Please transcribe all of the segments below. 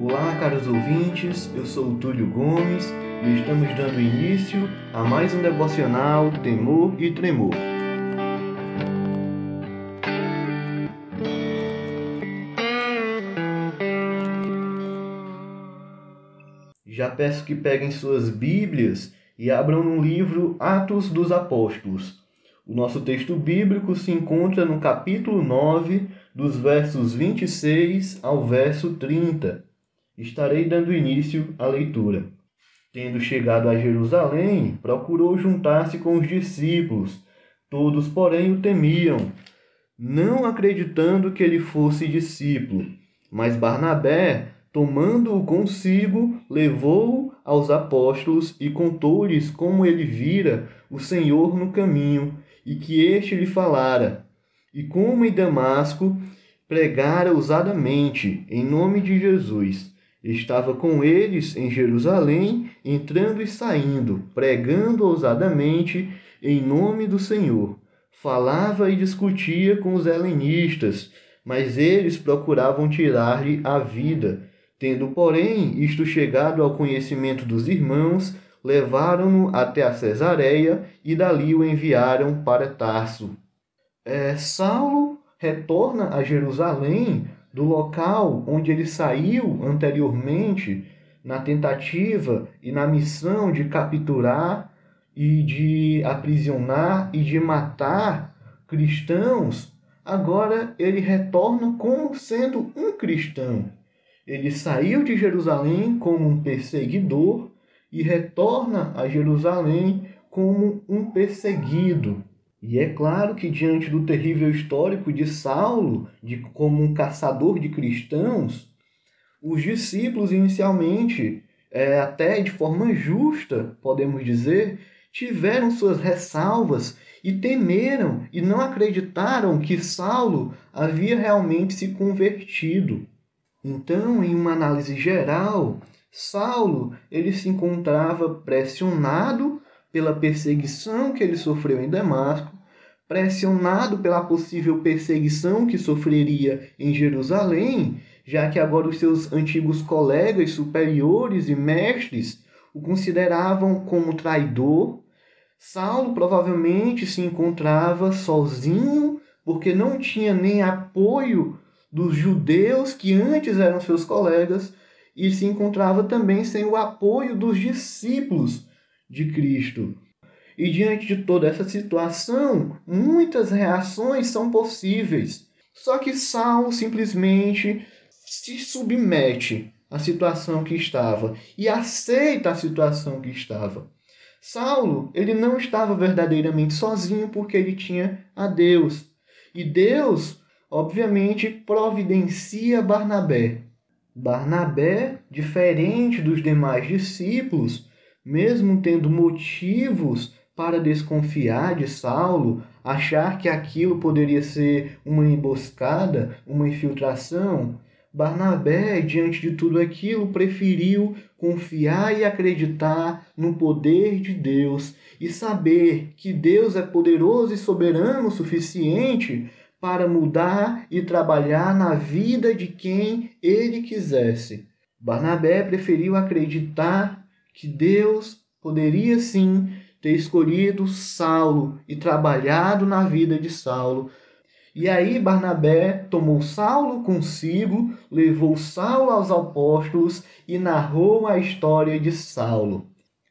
Olá, caros ouvintes, eu sou o Túlio Gomes e estamos dando início a mais um devocional Temor e Tremor. Já peço que peguem suas Bíblias e abram no livro Atos dos Apóstolos. O nosso texto bíblico se encontra no capítulo 9, dos versos 26 ao verso 30. Estarei dando início à leitura. Tendo chegado a Jerusalém, procurou juntar-se com os discípulos. Todos, porém, o temiam, não acreditando que ele fosse discípulo. Mas Barnabé, tomando-o consigo, levou-o aos apóstolos e contou-lhes como ele vira o Senhor no caminho e que este lhe falara, e como em Damasco pregara ousadamente em nome de Jesus. Estava com eles em Jerusalém, entrando e saindo, pregando ousadamente em nome do Senhor. Falava e discutia com os helenistas, mas eles procuravam tirar-lhe a vida. Tendo, porém, isto chegado ao conhecimento dos irmãos, levaram-no até a Cesareia e dali o enviaram para Tarso. Saulo retorna a Jerusalém, do local onde ele saiu anteriormente, na tentativa e na missão de capturar e de aprisionar e de matar cristãos. Agora ele retorna como sendo um cristão. Ele saiu de Jerusalém como um perseguidor e retorna a Jerusalém como um perseguido. E é claro que diante do terrível histórico de Saulo, como um caçador de cristãos, os discípulos inicialmente, até de forma justa, podemos dizer, tiveram suas ressalvas e temeram e não acreditaram que Saulo havia realmente se convertido. Então, em uma análise geral, Saulo ele se encontrava pressionado pela perseguição que ele sofreu em Damasco, pressionado pela possível perseguição que sofreria em Jerusalém, já que agora os seus antigos colegas superiores e mestres o consideravam como traidor. Saulo provavelmente se encontrava sozinho, porque não tinha nem apoio dos judeus que antes eram seus colegas, e se encontrava também sem o apoio dos discípulos de Cristo. E diante de toda essa situação, muitas reações são possíveis. Só que Saulo simplesmente se submete à situação que estava e aceita a situação que estava. Saulo, ele não estava verdadeiramente sozinho porque ele tinha a Deus. E Deus, obviamente, providencia Barnabé. Barnabé, diferente dos demais discípulos, mesmo tendo motivos para desconfiar de Saulo, achar que aquilo poderia ser uma emboscada, uma infiltração, Barnabé, diante de tudo aquilo, preferiu confiar e acreditar no poder de Deus e saber que Deus é poderoso e soberano o suficiente para mudar e trabalhar na vida de quem ele quisesse. Barnabé preferiu acreditar que Deus poderia sim ter escolhido Saulo e trabalhado na vida de Saulo. E aí Barnabé tomou Saulo consigo, levou Saulo aos apóstolos e narrou a história de Saulo.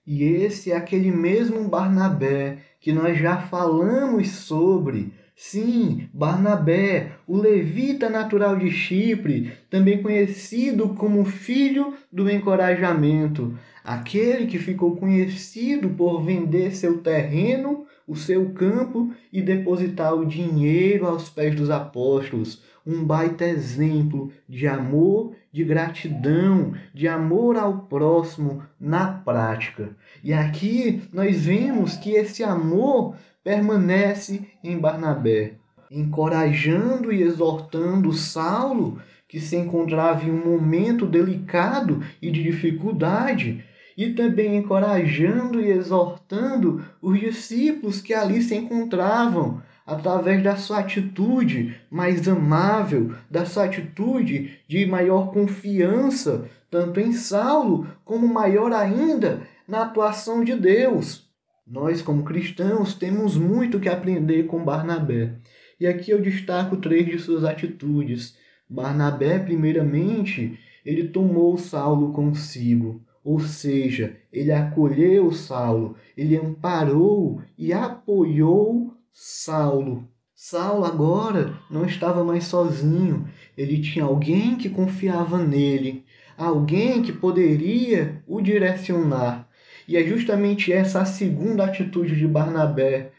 E esse é aquele mesmo Barnabé que nós já falamos sobre. Sim, Barnabé, o levita natural de Chipre, também conhecido como filho do encorajamento, aquele que ficou conhecido por vender seu terreno, o seu campo e depositar o dinheiro aos pés dos apóstolos. Um baita exemplo de amor, de gratidão, de amor ao próximo na prática. E aqui nós vemos que esse amor permanece em Barnabé, encorajando e exortando Saulo, que se encontrava em um momento delicado e de dificuldade, e também encorajando e exortando os discípulos que ali se encontravam através da sua atitude mais amável, da sua atitude de maior confiança, tanto em Saulo, como maior ainda na atuação de Deus. Nós, como cristãos, temos muito que aprender com Barnabé. E aqui eu destaco 3 de suas atitudes. Barnabé, primeiramente, ele tomou Saulo consigo. Ou seja, ele acolheu Saulo, ele amparou e apoiou Saulo. Saulo agora não estava mais sozinho, ele tinha alguém que confiava nele, alguém que poderia o direcionar. E é justamente essa a segunda atitude de Barnabé.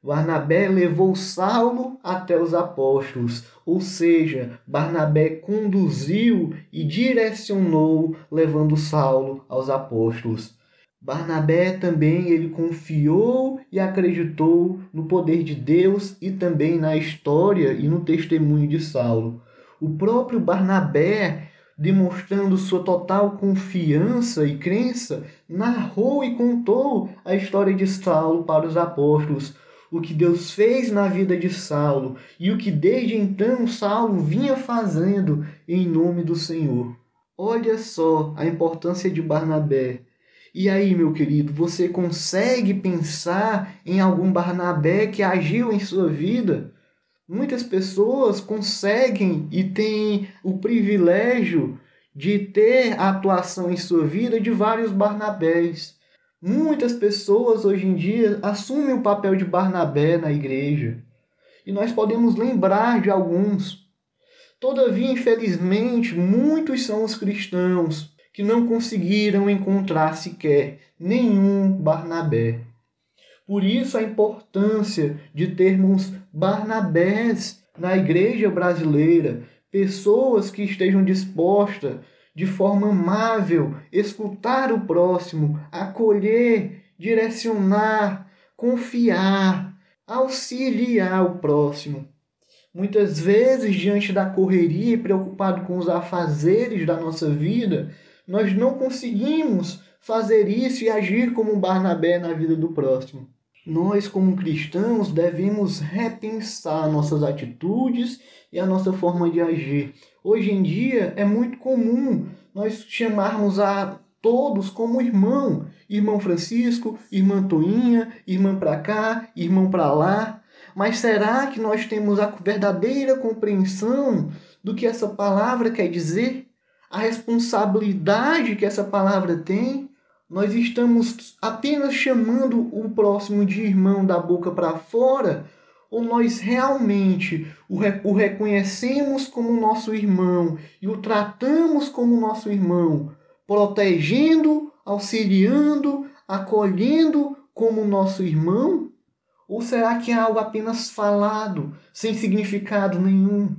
Barnabé levou Saulo até os apóstolos, ou seja, Barnabé conduziu e direcionou, levando Saulo aos apóstolos. Barnabé também ele confiou e acreditou no poder de Deus e também na história e no testemunho de Saulo. O próprio Barnabé, demonstrando sua total confiança e crença, narrou e contou a história de Saulo para os apóstolos, o que Deus fez na vida de Saulo e o que desde então Saulo vinha fazendo em nome do Senhor. Olha só a importância de Barnabé. E aí, meu querido, você consegue pensar em algum Barnabé que agiu em sua vida? Muitas pessoas conseguem e têm o privilégio de ter a atuação em sua vida de vários Barnabés. Muitas pessoas hoje em dia assumem o papel de Barnabé na igreja. E nós podemos lembrar de alguns. Todavia, infelizmente, muitos são os cristãos que não conseguiram encontrar sequer nenhum Barnabé. Por isso a importância de termos Barnabés na igreja brasileira, pessoas que estejam dispostas de forma amável, escutar o próximo, acolher, direcionar, confiar, auxiliar o próximo. Muitas vezes, diante da correria e preocupado com os afazeres da nossa vida, nós não conseguimos fazer isso e agir como um Barnabé na vida do próximo. Nós, como cristãos, devemos repensar nossas atitudes e a nossa forma de agir. Hoje em dia é muito comum nós chamarmos a todos como irmão. Irmão Francisco, irmã Toinha, irmã para cá, irmão para lá. Mas será que nós temos a verdadeira compreensão do que essa palavra quer dizer? A responsabilidade que essa palavra tem? Nós estamos apenas chamando o próximo de irmão da boca para fora? Ou nós realmente o reconhecemos como nosso irmão e o tratamos como nosso irmão, protegendo, auxiliando, acolhendo como nosso irmão? Ou será que é algo apenas falado, sem significado nenhum?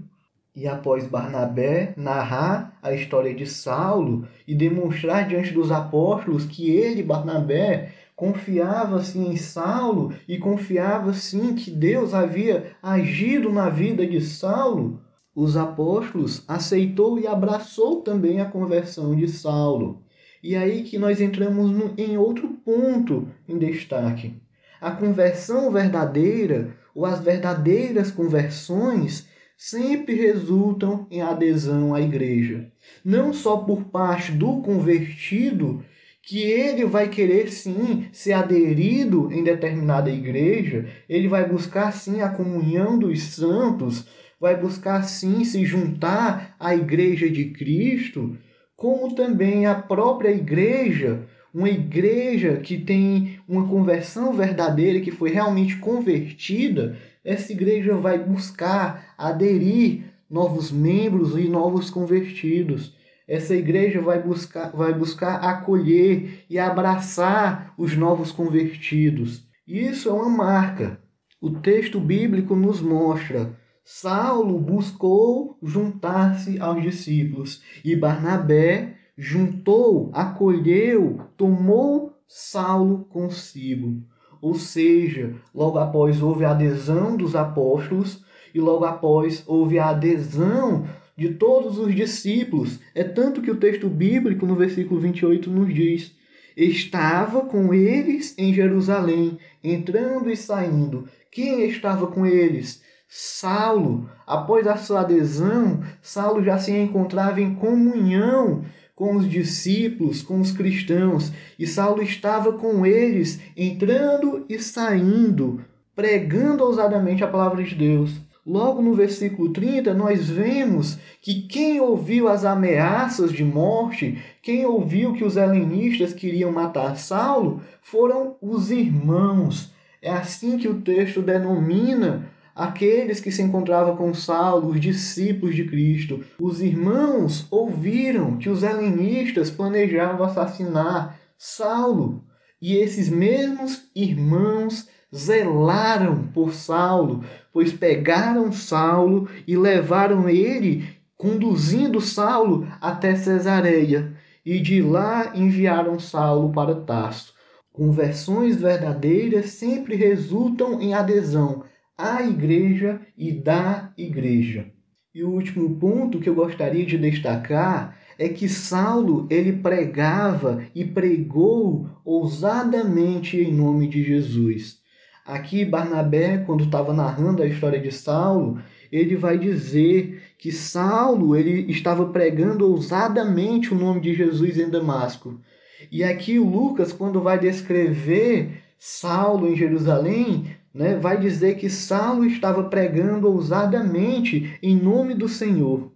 E após Barnabé narrar a história de Saulo e demonstrar diante dos apóstolos que ele, Barnabé, confiava sim em Saulo e confiava sim que Deus havia agido na vida de Saulo, os apóstolos aceitou e abraçou também a conversão de Saulo. E aí que nós entramos em outro ponto em destaque. A conversão verdadeira ou as verdadeiras conversões sempre resultam em adesão à igreja. Não só por parte do convertido, que ele vai querer sim ser aderido em determinada igreja, ele vai buscar sim a comunhão dos santos, vai buscar sim se juntar à igreja de Cristo, como também a própria igreja, uma igreja que tem uma conversão verdadeira, que foi realmente convertida, essa igreja vai buscar aderir novos membros e novos convertidos. Essa igreja vai buscar acolher e abraçar os novos convertidos. Isso é uma marca. O texto bíblico nos mostra: Saulo buscou juntar-se aos discípulos e Barnabé juntou, acolheu, tomou Saulo consigo. Ou seja, logo após houve a adesão dos apóstolos e logo após houve a adesão de todos os discípulos. É tanto que o texto bíblico, no versículo 28, nos diz: estava com eles em Jerusalém, entrando e saindo, Quem estava com eles? Saulo. Após a sua adesão, Saulo já se encontrava em comunhão com os discípulos, com os cristãos, e Saulo estava com eles, entrando e saindo, pregando ousadamente a palavra de Deus. Logo no versículo 30, nós vemos que quem ouviu as ameaças de morte, quem ouviu que os helenistas queriam matar Saulo, foram os irmãos. É assim que o texto denomina aqueles que se encontravam com Saulo, os discípulos de Cristo. Os irmãos ouviram que os helenistas planejavam assassinar Saulo, e esses mesmos irmãos zelaram por Saulo, pois pegaram Saulo e levaram ele, conduzindo Saulo até Cesareia, e de lá enviaram Saulo para Tarso. Conversões verdadeiras sempre resultam em adesão à igreja e da igreja. E o último ponto que eu gostaria de destacar é que Saulo, ele pregava e pregou ousadamente em nome de Jesus. Aqui Barnabé, quando estava narrando a história de Saulo, ele vai dizer que Saulo ele estava pregando ousadamente o nome de Jesus em Damasco. E aqui o Lucas, quando vai descrever Saulo em Jerusalém, vai dizer que Saulo estava pregando ousadamente em nome do Senhor.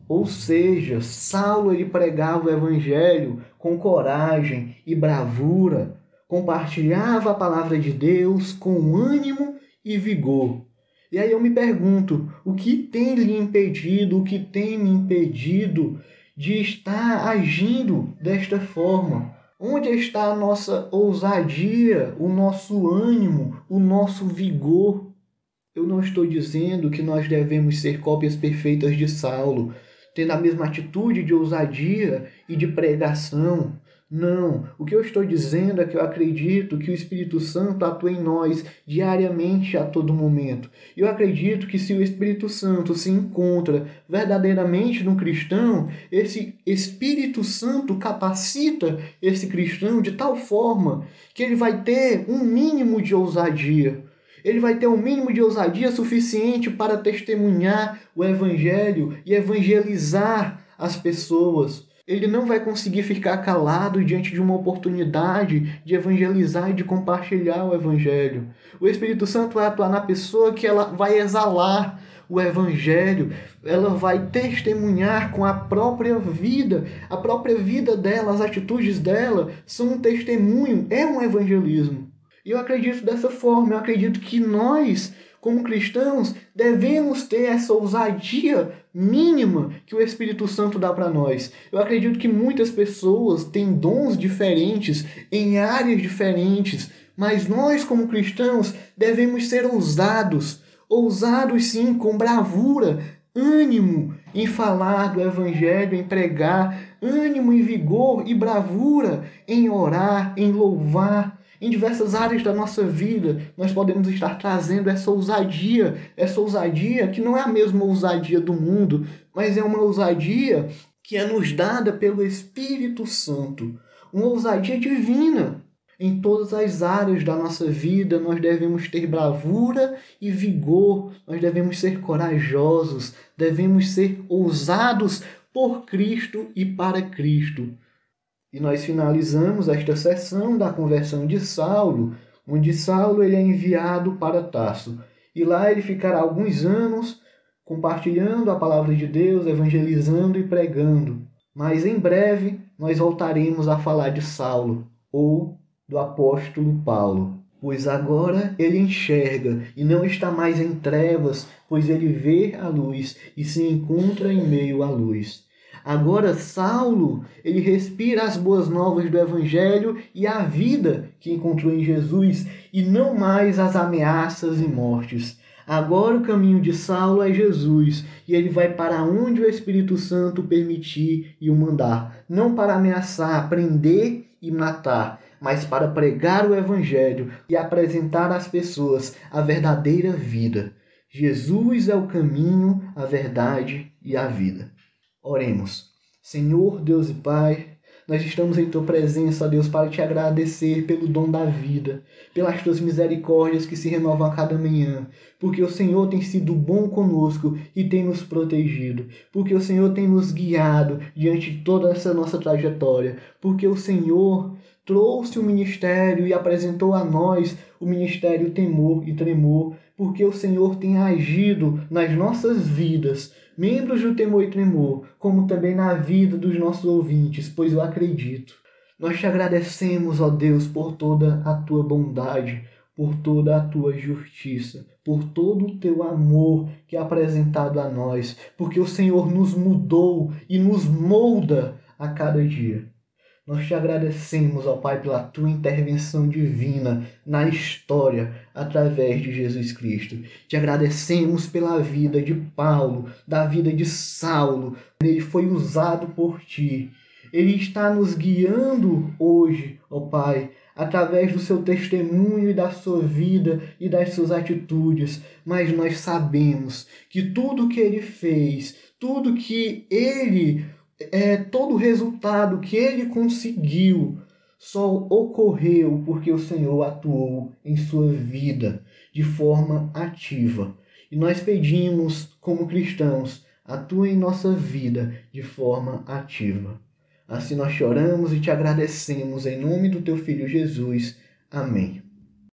Ou seja, Saulo ele pregava o evangelho com coragem e bravura, compartilhava a palavra de Deus com ânimo e vigor. E aí eu me pergunto, o que tem lhe impedido, o que tem me impedido de estar agindo desta forma? Onde está a nossa ousadia, o nosso ânimo, o nosso vigor? Eu não estou dizendo que nós devemos ser cópias perfeitas de Saulo, tendo a mesma atitude de ousadia e de pregação. Não, o que eu estou dizendo é que eu acredito que o Espírito Santo atua em nós diariamente a todo momento. Eu acredito que se o Espírito Santo se encontra verdadeiramente no cristão, esse Espírito Santo capacita esse cristão de tal forma que ele vai ter um mínimo de ousadia. Ele vai ter um mínimo de ousadia suficiente para testemunhar o Evangelho e evangelizar as pessoas. Ele não vai conseguir ficar calado diante de uma oportunidade de evangelizar e de compartilhar o Evangelho. O Espírito Santo vai atuar na pessoa que ela vai exalar o Evangelho, ela vai testemunhar com a própria vida dela, as atitudes dela são um testemunho, é um evangelismo. E eu acredito dessa forma, eu acredito que nós, como cristãos, devemos ter essa ousadia mínima que o Espírito Santo dá para nós. Eu acredito que muitas pessoas têm dons diferentes, em áreas diferentes, mas nós, como cristãos, devemos ser ousados sim, com bravura, ânimo em falar do Evangelho, em pregar, ânimo e vigor e bravura em orar, em louvar. Em diversas áreas da nossa vida, nós podemos estar trazendo essa ousadia que não é a mesma ousadia do mundo, mas é uma ousadia que é nos dada pelo Espírito Santo, uma ousadia divina. Em todas as áreas da nossa vida, nós devemos ter bravura e vigor, nós devemos ser corajosos, devemos ser ousados por Cristo e para Cristo. E nós finalizamos esta sessão da conversão de Saulo, onde Saulo ele é enviado para Tarso. E lá ele ficará alguns anos compartilhando a palavra de Deus, evangelizando e pregando. Mas em breve nós voltaremos a falar de Saulo, ou do apóstolo Paulo. Pois agora ele enxerga e não está mais em trevas, pois ele vê a luz e se encontra em meio à luz. Agora Saulo, ele respira as boas novas do Evangelho e a vida que encontrou em Jesus e não mais as ameaças e mortes. Agora o caminho de Saulo é Jesus e ele vai para onde o Espírito Santo permitir e o mandar. Não para ameaçar, prender e matar, mas para pregar o Evangelho e apresentar às pessoas a verdadeira vida. Jesus é o caminho, a verdade e a vida. Oremos. Senhor Deus e Pai, Nós estamos em Tua presença, ó Deus, para Te agradecer pelo dom da vida, pelas Tuas misericórdias que se renovam a cada manhã, porque o Senhor tem sido bom conosco e tem nos protegido, porque o Senhor tem nos guiado diante de toda essa nossa trajetória, porque o Senhor trouxe o ministério e apresentou a nós o ministério Temor e Tremor, porque o Senhor tem agido nas nossas vidas, membros do Temor e Tremor, como também na vida dos nossos ouvintes, pois eu acredito. Nós te agradecemos, ó Deus, por toda a Tua bondade, por toda a Tua justiça, por todo o Teu amor que é apresentado a nós, porque o Senhor nos mudou e nos molda a cada dia. Nós te agradecemos, ó Pai, pela Tua intervenção divina na história através de Jesus Cristo. Te agradecemos pela vida de Paulo, da vida de Saulo. Ele foi usado por Ti. Ele está nos guiando hoje, ó Pai, através do seu testemunho e da sua vida e das suas atitudes. Mas nós sabemos que tudo que Ele fez, tudo que Ele todo o resultado que ele conseguiu só ocorreu porque o Senhor atuou em sua vida de forma ativa. E nós pedimos, como cristãos, atua em nossa vida de forma ativa. Assim nós choramos e te agradecemos em nome do Teu Filho Jesus. Amém.